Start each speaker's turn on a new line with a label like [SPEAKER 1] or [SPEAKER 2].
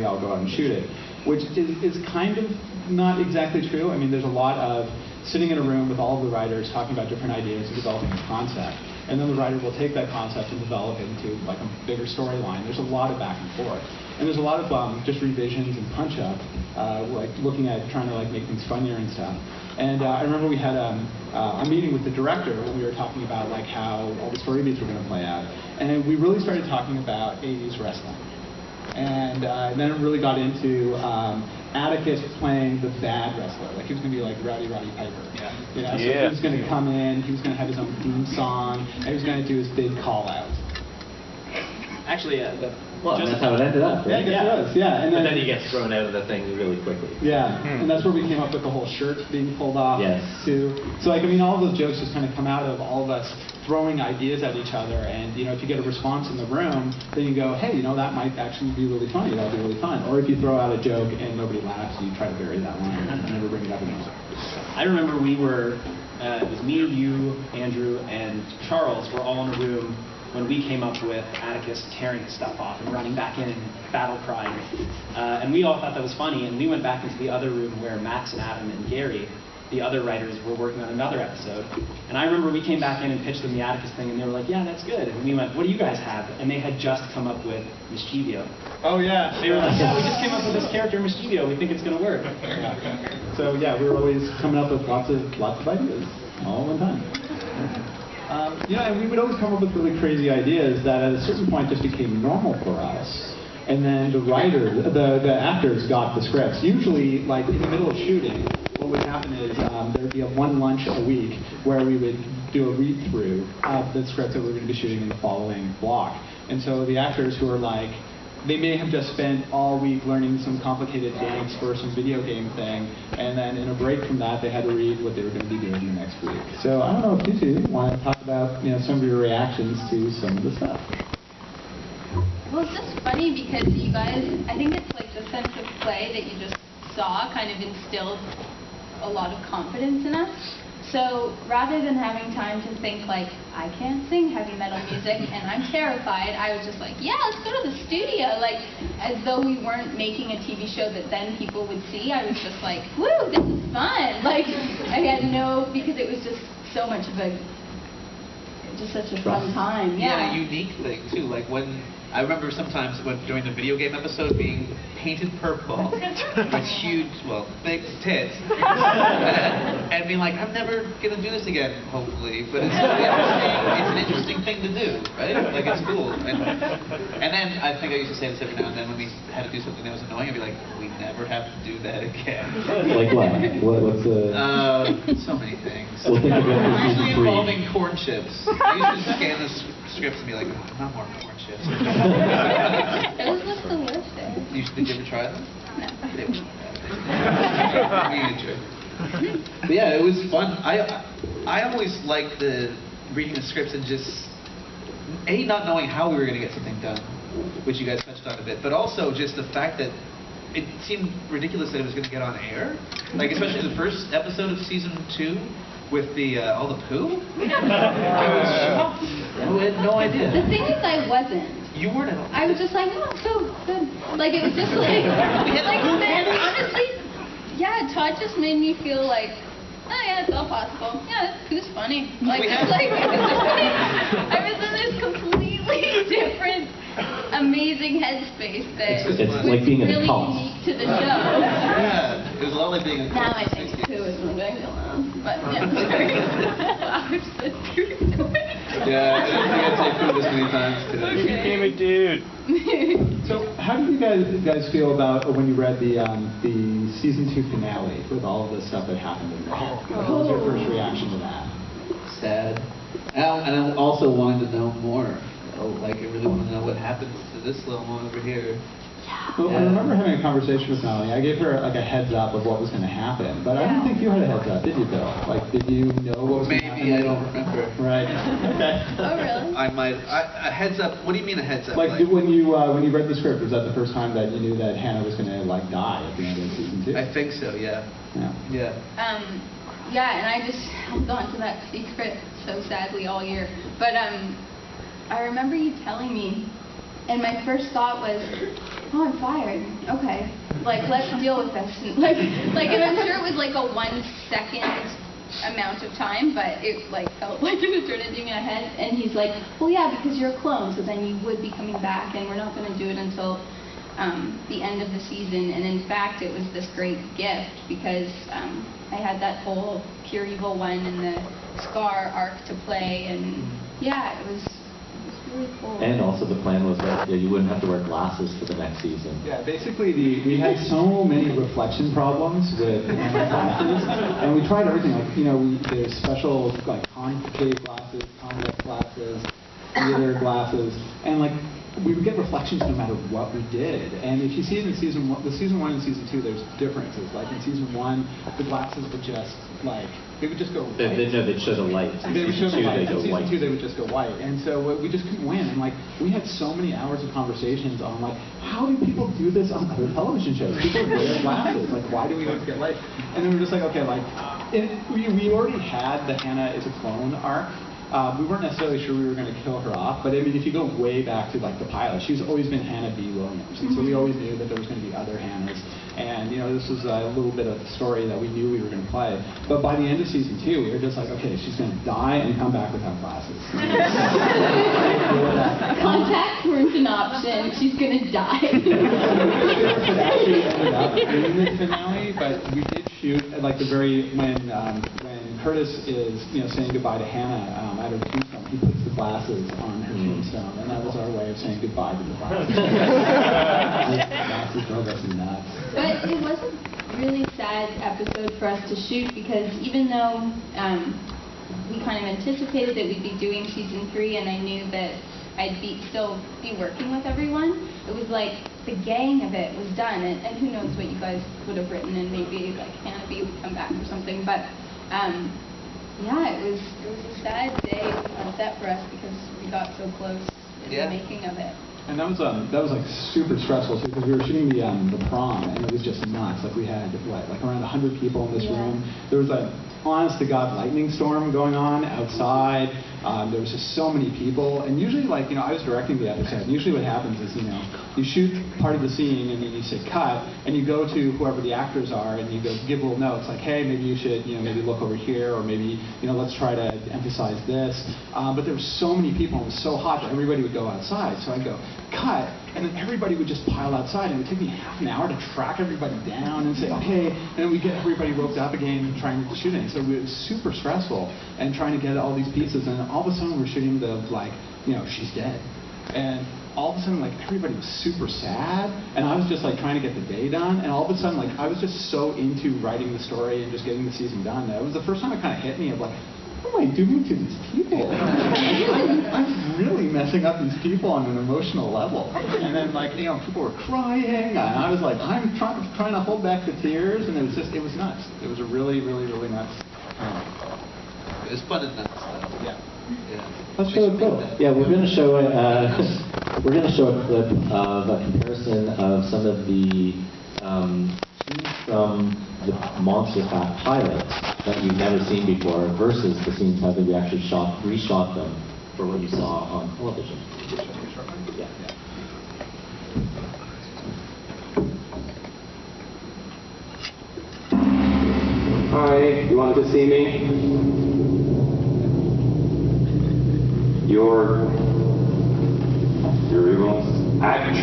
[SPEAKER 1] I'll go out and shoot it, which is kind of not exactly true. I mean, there's a lot of sitting in a room with all of the writers talking about different ideas and developing a concept, and then the writer will take that concept and develop it into like a bigger storyline. There's a lot of back and forth, and there's a lot of just revisions and punch up, like looking at trying to like make things funnier and stuff. And I remember we had a meeting with the director when we were talking about like how all the story beats were going to play out, and we really started talking about 80s wrestling. And then it really got into Atticus playing the bad wrestler. Like he was going to be like Roddy Piper. Yeah. You know, so he was going to come in, he was going to have his own theme song, and he was going to do his big call out.
[SPEAKER 2] Actually,
[SPEAKER 3] well, that's how it ended up, right?
[SPEAKER 1] Yeah, it was, yeah. And
[SPEAKER 3] then he gets thrown out of the thing really quickly.
[SPEAKER 1] Yeah, and that's where we came up with the whole shirt being pulled off, too. So, like, I mean, all of those jokes just kind of come out of all of us throwing ideas at each other, and, you know, if you get a response in the room, then you go, hey, you know, that might actually be really funny, that'll be really fun. Or if you throw out a joke and nobody laughs, you try to bury that one and never bring it up again.
[SPEAKER 2] I remember we were, it was me, you, Andrew, and Charles were all in a room when we came up with Atticus tearing his stuff off and running back in and battle crying. And we all thought that was funny, and we went back into the other room where Max and Adam and Gary, the other writers, were working on another episode. And I remember we came back in and pitched them the Atticus thing, and they were like, yeah, that's good. And we went, what do you guys have? And they had just come up with Mischivio.
[SPEAKER 1] Oh, yeah.
[SPEAKER 2] They were like, yeah, we just came up with this character, Mischivio. We think it's going to work.
[SPEAKER 1] So, yeah, we were always coming up with lots of ideas all the time. You know, and we would always come up with really crazy ideas that at a certain point just became normal for us. And then the actors got the scripts. Usually, like in the middle of shooting, what would happen is there would be one lunch a week where we would do a read-through of the script that we were going to be shooting in the following block. And so the actors who are like, they may have just spent all week learning some complicated dance for some video game thing, and then in a break from that, they had to read what they were going to be doing the next week. So I don't know if you two want to talk about, you know, some of your reactions to some of the stuff.
[SPEAKER 4] Well, it's just funny because you guys, I think it's like the sense of play that you just saw kind of instilled a lot of confidence in us. So rather than having time to think like, I can't sing heavy metal music and I'm terrified, I was just like, yeah, let's go to the studio. Like, as though we weren't making a TV show that then people would see. I was just like, woo, this is fun. Like, I had because it was just so much of just such a fun time. Yeah.
[SPEAKER 5] Yeah, a unique thing too. Like when, I remember sometimes during the video game episode being painted purple with huge, big tits, and being like, I'm never gonna do this again, hopefully. But it's an interesting thing to do, right? Like it's cool. And then I think I used to say this every now and then when we had to do something that was annoying, I'd be like, we never have to do that again.
[SPEAKER 3] Like what? What's
[SPEAKER 5] so many things.
[SPEAKER 3] We'll think of it as
[SPEAKER 5] usually involving corn chips. I used to scan the scripts and be like, not more corn chips.
[SPEAKER 4] Those look delicious.
[SPEAKER 5] Did you ever try them?
[SPEAKER 4] No.
[SPEAKER 5] They were bad. But yeah, it was fun. I always liked reading the scripts and just not knowing how we were going to get something done, which you guys touched on a bit, but also just the fact that it seemed ridiculous that it was going to get on air. Like especially the first episode of season 2 with all the poo. I was shocked. I had no idea.
[SPEAKER 4] The thing is, I wasn't.
[SPEAKER 5] You weren't at all.
[SPEAKER 4] I was just like, no, so good. Like, it was just like, honestly, yeah, Todd just made me feel like, oh yeah, it's all possible. Yeah, poo's funny. Like, it was I was in this completely different, amazing headspace that
[SPEAKER 3] it's like being
[SPEAKER 4] really
[SPEAKER 3] in a cult.
[SPEAKER 4] unique to the show.
[SPEAKER 5] Yeah, it was a lot like being in a cult.
[SPEAKER 4] Now I think poo is one thing alone, but yeah, sorry. I've said poo to it.
[SPEAKER 5] Yeah, I didn't think I'd say poo this many times today.
[SPEAKER 2] You became a dude.
[SPEAKER 1] So, how did you guys feel about when you read the season 2 finale with all of the stuff that happened in there? What was your first reaction to that?
[SPEAKER 5] Sad. And I also wanted to know more. Like, I really want to know what happens to this little one over here.
[SPEAKER 1] Well, I remember having a conversation with Melanie. I gave her like a heads up of what was going to happen, but I don't think you had a heads up, did you, Bill? Like, did you know what was going to happen?
[SPEAKER 5] Maybe, I don't remember.
[SPEAKER 1] Right. Okay.
[SPEAKER 4] Oh, really?
[SPEAKER 5] I might. A heads up. What do you mean a heads up?
[SPEAKER 1] Like when you read the script, was that the first time that you knew that Hannah was going to like die at the end of season 2?
[SPEAKER 5] I think so. Yeah.
[SPEAKER 1] Yeah.
[SPEAKER 4] Yeah, and I just held on to that secret so sadly all year. But I remember you telling me, and my first thought was, oh, I'm fired. Okay. Like, let's deal with this. Like, and I'm sure it was like a 1 second amount of time, but it like felt like an eternity in my head. And he's like, well, yeah, because you're a clone, so then you would be coming back, and we're not going to do it until the end of the season. And in fact, it was this great gift because I had that whole Pure Evil 1 and the Scar arc to play, and yeah, it was really cool.
[SPEAKER 3] And also the plan was that you wouldn't have to wear glasses for the next season.
[SPEAKER 1] Yeah, basically we had so many reflection problems with glasses, and we tried everything. Like, you know, there's special like concave glasses, convex glasses, theater glasses, and like we would get reflections no matter what we did. And if you see it in season 1 and season 2, there's differences. Like in season 1, the glasses would just like they would just go white.
[SPEAKER 3] They'd show the light.
[SPEAKER 1] They would show the light. In season
[SPEAKER 3] white.
[SPEAKER 1] 2, they would just go white. And so we just couldn't win. And like we had so many hours of conversations on like, how do people do this on other television shows? People wear glasses. Like, why do we always get light? And then we're just like, okay, like we already had the Hannah is a clone arc. We weren't necessarily sure we were going to kill her off, but I mean, if you go way back to like the pilot, she's always been Hannah B. Williams, and so we always knew that there was going to be other Hannahs. And you know, this was a little bit of the story that we knew we were going to play. But by the end of season 2, we were just like, okay, she's going to die and come back without glasses.
[SPEAKER 4] Contacts weren't an option. She's going to die.
[SPEAKER 1] It actually ended up in the finale, but we did shoot at like the very when Curtis is saying goodbye to Hannah at her tombstone, he puts the glasses on her tombstone, and that was our way of saying goodbye to the glasses. Glasses drove us nuts.
[SPEAKER 4] But it was a really sad episode for us to shoot because even though we kind of anticipated that we'd be doing season 3, and I knew that I'd still be working with everyone, it was like the gang of it was done, and who knows what you guys would have written, and maybe like Hannah B would come back or something, but yeah, it was a sad day on set for us because we got so close in the making of it.
[SPEAKER 1] And that was like super stressful too, because we were shooting the prom, and it was just nuts. Like we had like around 100 people in this room. There was a honest to God lightning storm going on outside. There was just so many people, and usually like I was directing the episode, and usually what happens is you shoot part of the scene and then you say cut, and you go to whoever the actors are and you go give little notes like, hey, maybe you should maybe look over here, or maybe let's try to emphasize this. But there were so many people and it was so hot that everybody would go outside. So I'd go cut, and then everybody would just pile outside, and it would take me half an hour to track everybody down and say okay, and then we get everybody roped up again trying to shoot it. So it was super stressful and trying to get all these pieces, and all of a sudden we're shooting the she's dead, and all of a sudden like everybody was super sad, and I was just like trying to get the day done, and all of a sudden like I was just so into writing the story and just getting the season done that it was the first time it kind of hit me of like, what am I doing to these people? I'm really messing up these people on an emotional level. And then like people were crying, and I was like, I'm trying to hold back the tears, and it was nuts. It was a really nuts.
[SPEAKER 5] It was fun and nuts though.
[SPEAKER 1] Yeah.
[SPEAKER 3] Let's show a clip. Yeah, we're going to show we're going to show a clip of a comparison of some of the scenes from the Monster Fact pilot that you've never seen before versus the scenes how we actually reshot them for what you saw on television. Yeah.
[SPEAKER 6] Hi, you wanted to see me? Your evil act.